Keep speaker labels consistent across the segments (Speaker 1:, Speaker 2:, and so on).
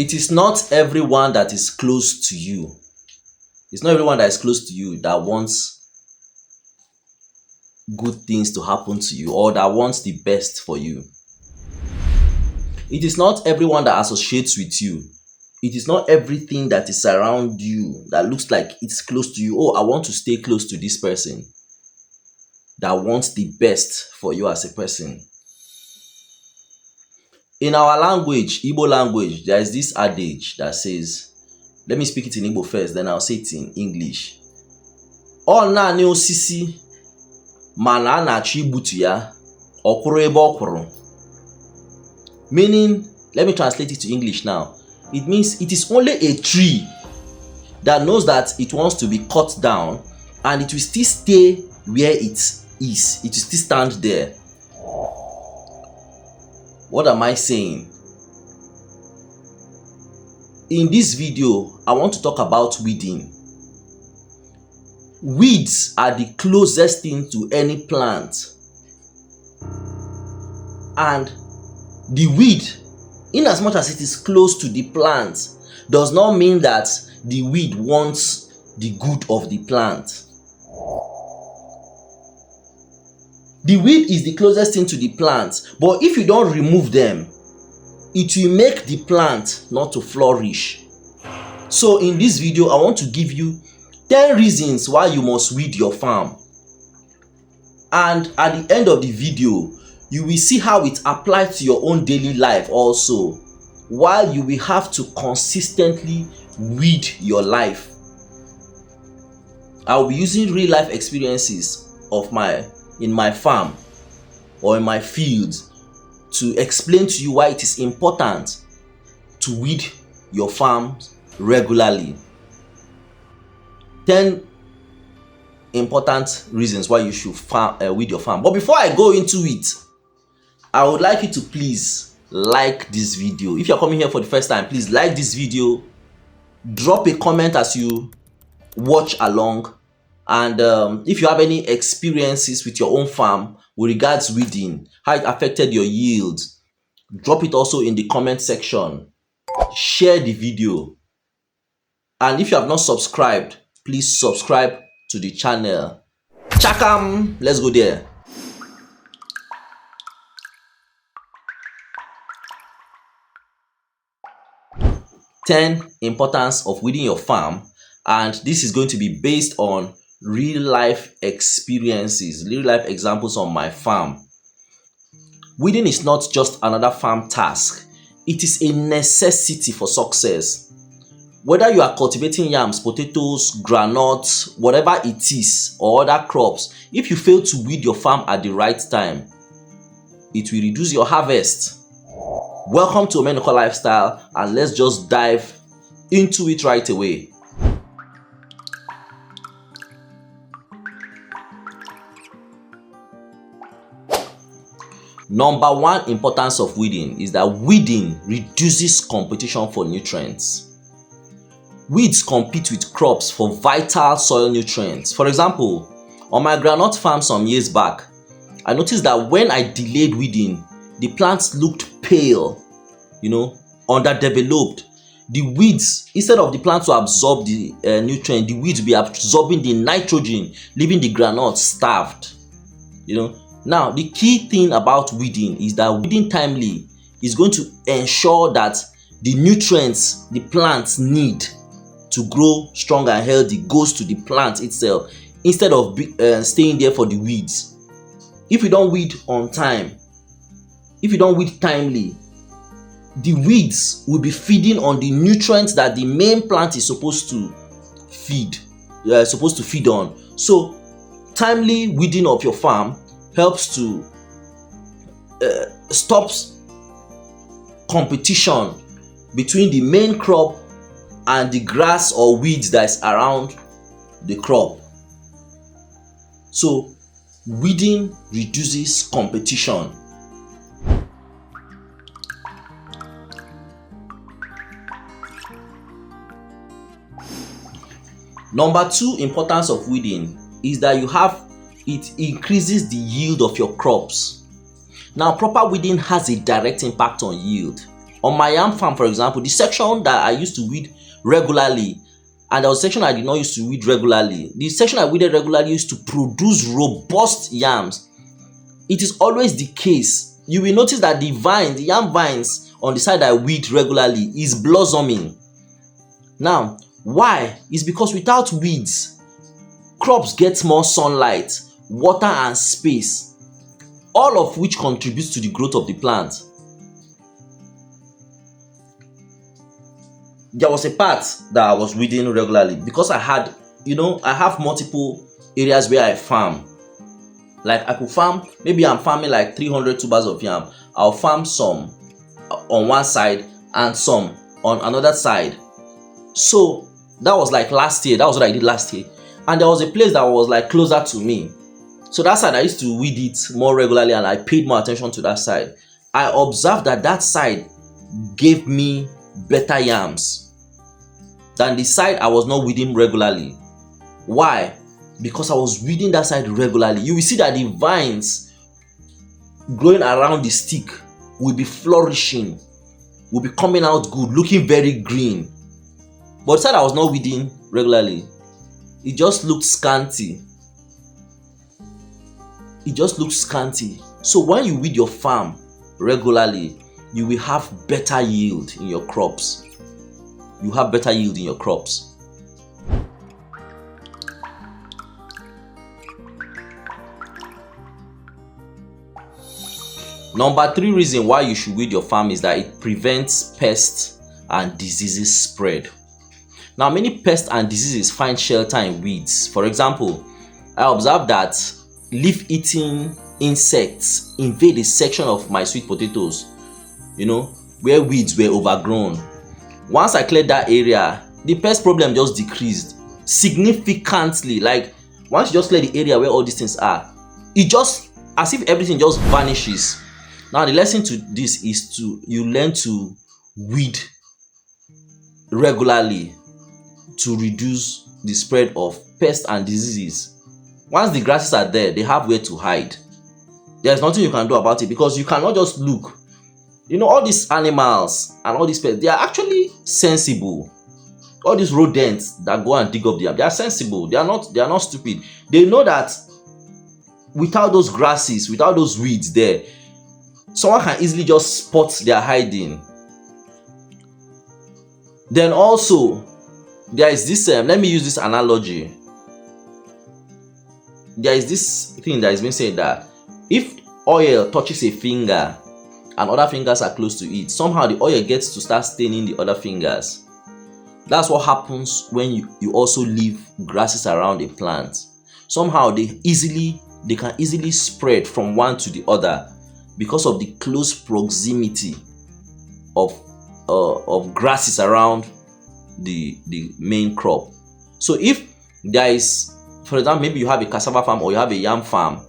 Speaker 1: It is not everyone that is close to you. It's not everyone that is close to you that wants good things to happen to you or that wants the best for you. It is not everyone that associates with you. It is not everything that is around you that looks like it's close to you. Oh, I want to stay close to this person that wants the best for you as a person. In our language, Igbo language, there is this adage that says, let me speak it in Igbo first, then I'll say it in English. Ọ naanị osisi mana a na-achọ igbutu ya, ọ kwụrụ ebe ọ kwụrụ. Meaning, let me translate it to English now. It means it is only a tree that knows that it wants to be cut down and it will still stay where it is. It will still stand there. What am I saying? In this video, I want to talk about weeding. Weeds are the closest thing to any plant. And the weed, in as much as it is close to the plant, does not mean that the weed wants the good of the plant. The weed is the closest thing to the plant, but if you don't remove them, it will make the plant not to flourish. So in this video, I want to give you 10 reasons why you must weed your farm. And at the end of the video, you will see how it applies to your own daily life also, while you will have to consistently weed your life. I will be using real life experiences in my farm or in my fields to explain to you why it is important to weed your farm regularly. 10 important reasons why you should weed your farm. But before I go into it, I would like you to please like this video. If you're coming here for the first time, please like this video, drop a comment as you watch along, and if you have any experiences with your own farm with regards weeding, how it affected your yield, drop it also in the comment section. Share the video, and if you have not subscribed, please subscribe to the channel. Chakam, let's go there. Importance of weeding your farm, and this is going to be based on real life experiences, real life examples on my farm. Weeding is not just another farm task, it is a necessity for success. Whether you are cultivating yams, potatoes, groundnuts, whatever it is, or other crops, if you fail to weed your farm at the right time, it will reduce your harvest. Welcome to Omenuko Lifestyle, and let's just dive into it right away. Number one importance of weeding is that weeding reduces competition for nutrients. Weeds compete with crops for vital soil nutrients. For example, on my groundnut farm some years back, I noticed that when I delayed weeding, the plants looked pale, underdeveloped. The weeds, instead of the plant to absorb the nutrient, the weeds will be absorbing the nitrogen, leaving the groundnut starved. Now the key thing about weeding is that weeding timely is going to ensure that the nutrients the plants need to grow strong and healthy goes to the plant itself, instead of staying there for the weeds. If you don't weed on time, if you don't weed timely, the weeds will be feeding on the nutrients that the main plant is supposed to feed on. So timely weeding of your farm helps to stop competition between the main crop and the grass or weeds that is around the crop. So weeding reduces competition. Number two importance of weeding is that it increases the yield of your crops. Now, proper weeding has a direct impact on yield. On my yam farm, for example, the section that I used to weed regularly, and there was a section I did not used to weed regularly. The section I weeded regularly used to produce robust yams. It is always the case. You will notice that the yam vines on the side I weed regularly is blossoming. Now, why? It's because without weeds, crops get more sunlight, water and space, all of which contributes to the growth of the plant. There was a part that I was weeding regularly because I had, I have multiple areas where I farm. Like I could farm, maybe I'm farming like 300 tubers of yam. I'll farm some on one side and some on another side. So that was like last year. That was what I did last year. And there was a place that was like closer to me. So that side I used to weed it more regularly and I paid more attention to that side. I observed that that side gave me better yams than the side I was not weeding regularly. Why? Because I was weeding that side regularly. You will see that the vines growing around the stick will be flourishing, will be coming out good, looking very green. But the side I was not weeding regularly, it just looked scanty. It just looks scanty. So when you weed your farm regularly, you will have better yield in your crops. You have better yield in your crops. Number 3 reason why you should weed your farm is that it prevents pests and diseases spread. Now, many pests and diseases find shelter in weeds. For example, I observed that leaf-eating insects invade a section of my sweet potatoes, where weeds were overgrown. Once I cleared that area, the pest problem just decreased significantly. Like once you just clear the area where all these things are, it just as if everything just vanishes. Now the lesson to this is you learn to weed regularly to reduce the spread of pests and diseases. Once the grasses are there, they have where to hide. There's nothing you can do about it because you cannot just look. All these animals and all these pests, they are actually sensible. All these rodents that go and dig up the yam, they are sensible. They are not stupid. They know that without those grasses, without those weeds there, someone can easily just spot their hiding. Then also, there is this, let me use this analogy. There is this thing that has been said that if oil touches a finger and other fingers are close to it, somehow the oil gets to start staining the other fingers. That's what happens when you also leave grasses around a plant. Somehow they can easily spread from one to the other because of the close proximity of grasses around the main crop. So if there is, for example, maybe you have a cassava farm or you have a yam farm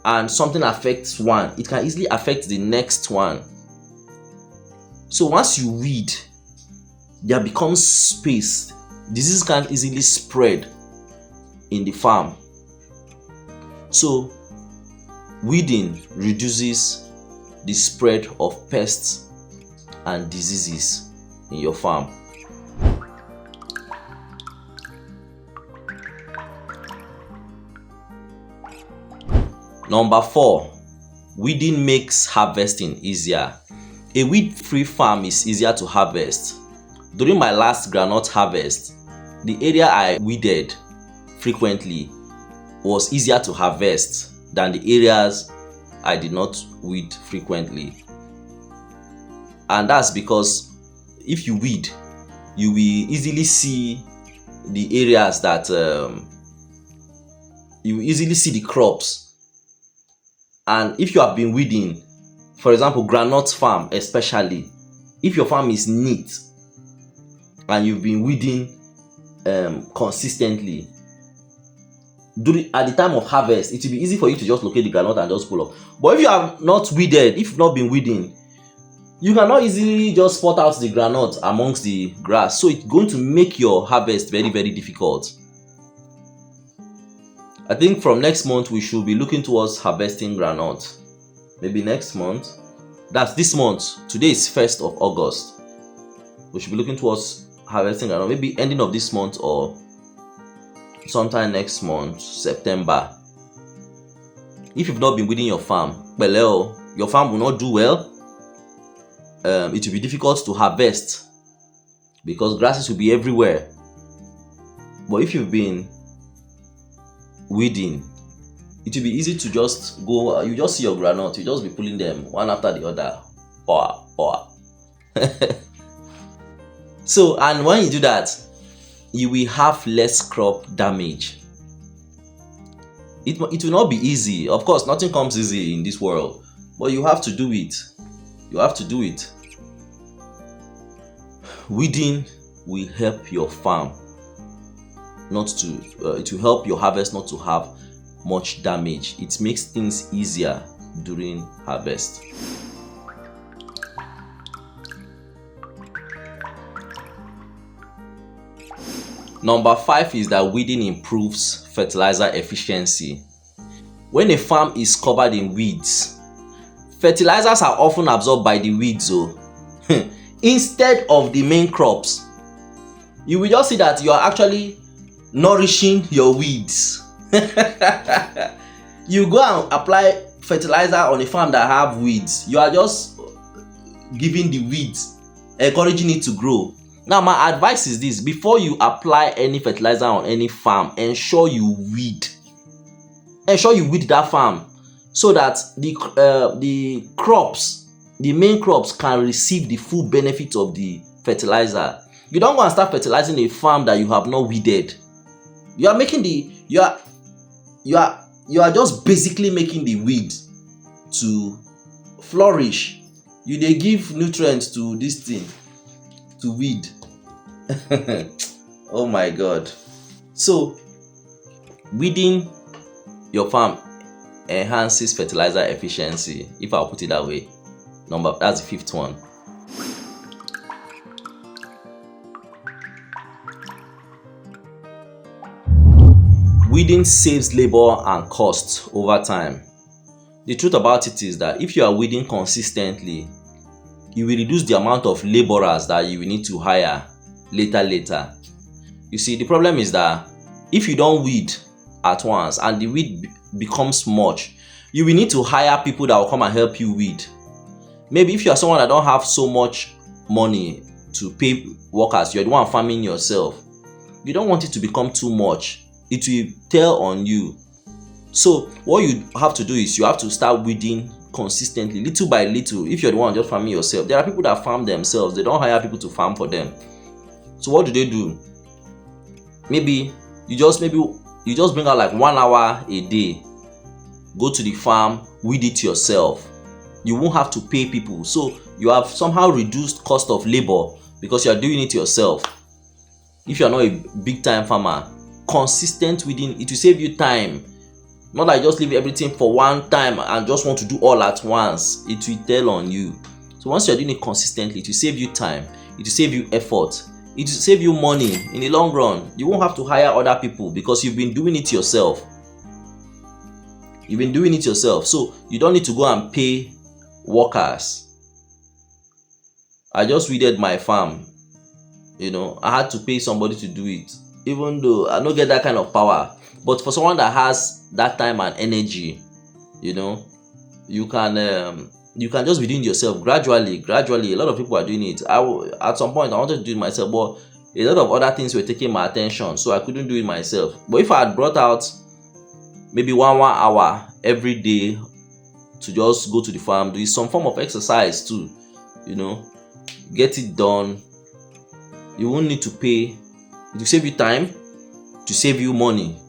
Speaker 1: and something affects one, it can easily affect the next one. So once you weed, there becomes space. Disease can easily spread in the farm. So weeding reduces the spread of pests and diseases in your farm. Number 4, weeding makes harvesting easier. A weed-free farm is easier to harvest. During my last groundnut harvest, the area I weeded frequently was easier to harvest than the areas I did not weed frequently. And that's because if you weed, you will easily see the areas that you will easily see the crops. And if you have been weeding, for example, groundnut farm especially, if your farm is neat and you've been weeding consistently, at the time of harvest, it will be easy for you to just locate the groundnut and just pull up. But if you have not weeded, if you've not been weeding, you cannot easily just spot out the groundnut amongst the grass. So it's going to make your harvest very, very difficult. I think from next month we should be looking towards harvesting groundnut. Maybe next month, That's this month. Today is 1st of August. We should be looking towards harvesting around maybe ending of this month or sometime next month, September. If you've not been weeding your farm, well, your farm will not do well. It will be difficult to harvest because grasses will be everywhere. But if you've been weeding, it will be easy to just go. You just see your groundnut, you just be pulling them one after the other. So, and when you do that, you will have less crop damage. It will not be easy. Of course, nothing comes easy in this world, but you have to do it. You have to do it. Weeding will help your farm it will help your harvest not to have much damage. It makes things easier during harvest. Number 5 is that weeding improves fertilizer efficiency. When a farm is covered in weeds, fertilizers are often absorbed by the weeds instead of the main crops. You will just see that you are actually nourishing your weeds. You go and apply fertilizer on a farm that have weeds. You are just giving the weeds, encouraging it to grow. Now, my advice is this: before you apply any fertilizer on any farm, ensure you weed that farm so that the crops, the main crops, can receive the full benefit of the fertilizer. You don't go and start fertilizing a farm that you have not weeded. You are making you are just basically making the weed to flourish. You dey give nutrients to this thing, to weed. Oh my God. So weeding your farm enhances fertilizer efficiency, if I'll put it that way. That's the 5th one. Weeding saves labor and costs over time. The truth about it is that if you are weeding consistently, you will reduce the amount of laborers that you will need to hire later. You see, the problem is that if you don't weed at once and the weed becomes much, you will need to hire people that will come and help you weed. Maybe if you are someone that don't have so much money to pay workers, you're the one farming yourself, you don't want it to become too much. It will tell on you. So what you have to do is you have to start weeding consistently, little by little. If you're the one just farming yourself, there are people that farm themselves. They don't hire people to farm for them. So what do? Maybe you just bring out like 1 hour a day, go to the farm, weed it yourself. You won't have to pay people. So you have somehow reduced cost of labor because you are doing it yourself. If you are not a big time farmer, consistent weeding, it will save you time. Not like just leave everything for one time and just want to do all at once. It will tell on you. So once you're doing it consistently, it will save you time, it will save you effort, it will save you money in the long run. You won't have to hire other people because you've been doing it yourself. So you don't need to go and pay workers. I just weeded my farm. I had to pay somebody to do it, even though I don't get that kind of power. But for someone that has that time and energy, you can just be doing it yourself gradually. A lot of people are doing it. At some point I wanted to do it myself, but a lot of other things were taking my attention, so I couldn't do it myself. But if I had brought out maybe 1 hour every day to just go to the farm, do some form of exercise too, get it done, you won't need to pay. It will save you time, to save you money,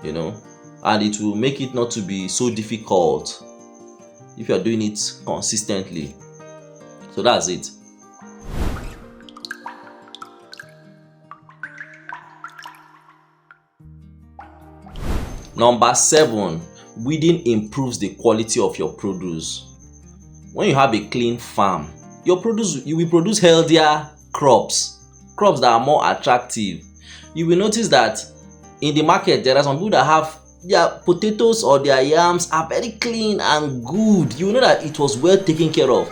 Speaker 1: and it will make it not to be so difficult if you are doing it consistently. So that's it. Number 7, weeding improves the quality of your produce. When you have a clean farm, you will produce healthier crops that are more attractive. You will notice that in the market there are some people that have their potatoes or their yams are very clean and good. You know that it was well taken care of.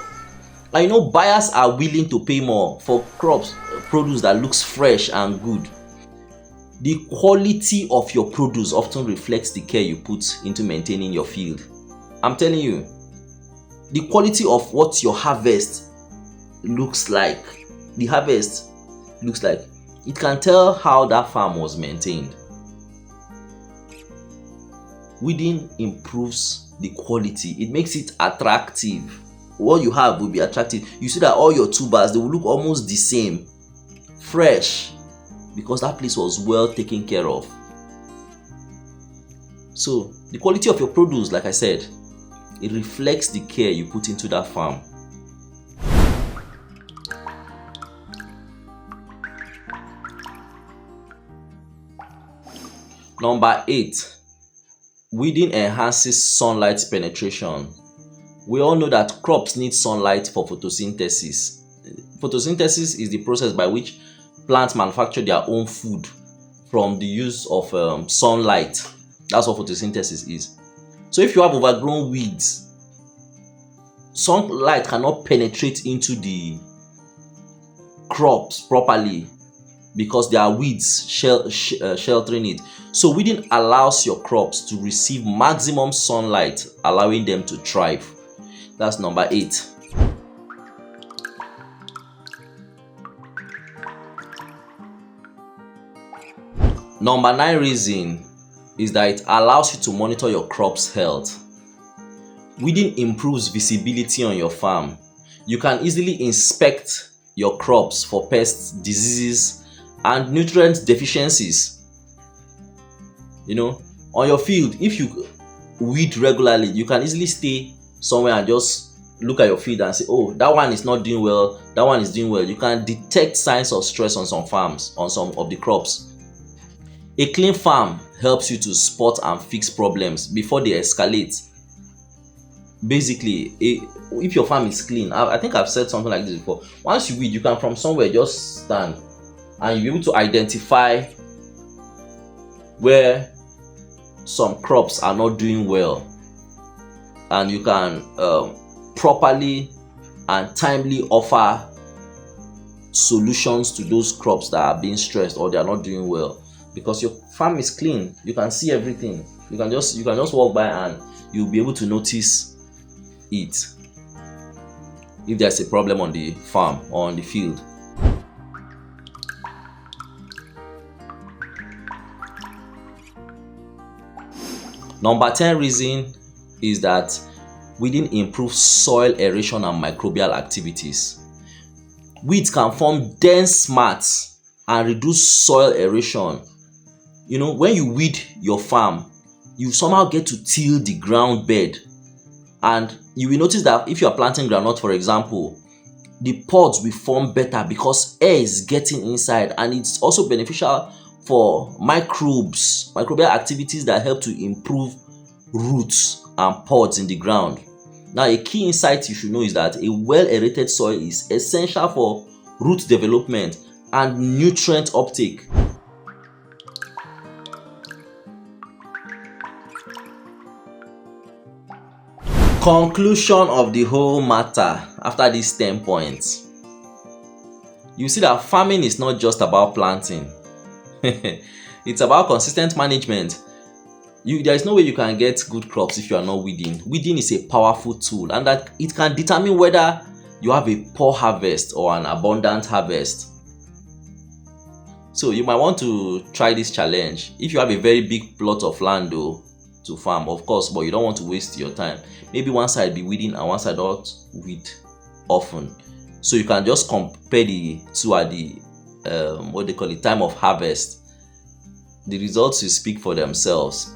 Speaker 1: And you know, buyers are willing to pay more for crops, produce that looks fresh and good. The quality of your produce often reflects the care you put into maintaining your field. I'm telling you, the quality of what your harvest looks like, it can tell how that farm was maintained. Weeding improves the quality. It makes it attractive. What you have will be attractive. You see that all your tubers, they will look almost the same, fresh, because that place was well taken care of. So the quality of your produce, like I said, it reflects the care you put into that farm. Number 8, weeding enhances sunlight penetration. We all know that crops need sunlight for photosynthesis. Photosynthesis is the process by which plants manufacture their own food from the use of sunlight. That's what photosynthesis is. So if you have overgrown weeds, sunlight cannot penetrate into the crops properly because there are weeds sheltering it. So weeding allows your crops to receive maximum sunlight, allowing them to thrive. That's number 8. Number 9 reason is that it allows you to monitor your crop's health. Weeding improves visibility on your farm. You can easily inspect your crops for pests, diseases, and nutrient deficiencies. You know, on your field, if you weed regularly, you can easily stay somewhere and just look at your field and say, oh, that one is not doing well, that one is doing well. You can detect signs of stress on some farms, on some of the crops. A clean farm helps you to spot and fix problems before they escalate. Basically, if your farm is clean, I think I've said something like this before. Once you weed, you can from somewhere just stand and you'll be able to identify where some crops are not doing well, and you can properly and timely offer solutions to those crops that are being stressed or they are not doing well, because your farm is clean. You can see everything. You can just walk by and you'll be able to notice it if there's a problem on the farm or on the field. Number 10 reason is that weeding improves soil aeration and microbial activities. Weeds can form dense mats and reduce soil aeration. You know, when you weed your farm, you somehow get to till the ground bed, and you will notice that if you are planting groundnut, for example, the pods will form better because air is getting inside, and it's also beneficial for microbial activities that help to improve roots and pods in the ground. Now, a key insight you should know is that a well-aerated soil is essential for root development and nutrient uptake. Conclusion of the whole matter after these 10 points. You see that farming is not just about planting. It's about consistent management. There is no way you can get good crops if you are not weeding. Weeding is a powerful tool, and that it can determine whether you have a poor harvest or an abundant harvest. So you might want to try this challenge. If you have a very big plot of land though to farm, of course, but you don't want to waste your time. Maybe one side be weeding and one side not weed often. So you can just compare the two at the time of harvest. The results will speak for themselves.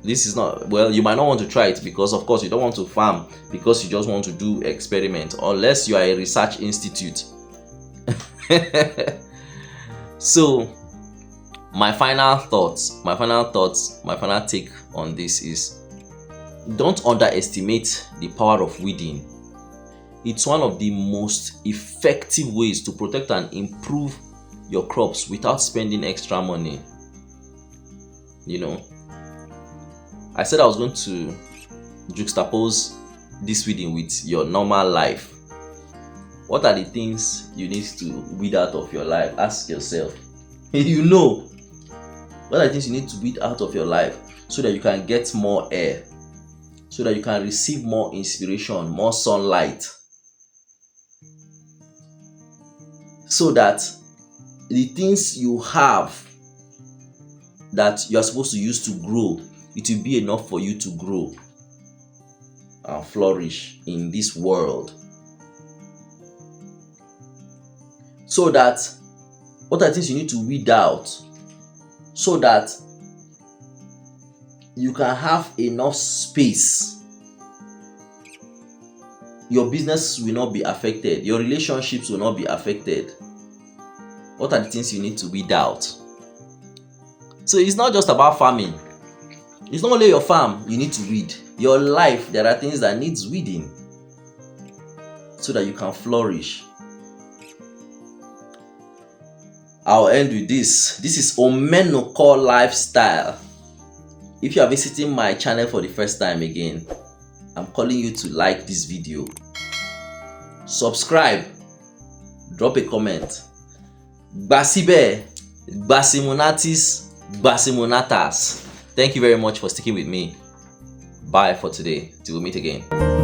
Speaker 1: This is not, well, you might not want to try it because of course you don't want to farm because you just want to do experiment, unless you are a research institute. So my final take on this is, don't underestimate the power of weeding. It's one of the most effective ways to protect and improve your crops without spending extra money. You know, I said I was going to juxtapose this weeding with your normal life. What are the things you need to weed out of your life? Ask yourself. You know, what are the things you need to weed out of your life so that you can get more air, so that you can receive more inspiration, more sunlight, so that the things you have that you are supposed to use to grow, it will be enough for you to grow and flourish in this world. So that, what are the things you need to weed out so that you can have enough space? Your business will not be affected, your relationships will not be affected. What are the things you need to weed out? So it's not just about farming. It's not only your farm you need to weed. Your life, there are things that needs weeding so that you can flourish. I'll end with this. This is Omenuko lifestyle. If you are visiting my channel for the first time again, I'm calling you to like this video, subscribe, drop a comment. Gbasibe, Gbasimunatis, Gbasimunatas. Thank you very much for sticking with me. Bye for today. Till we meet again.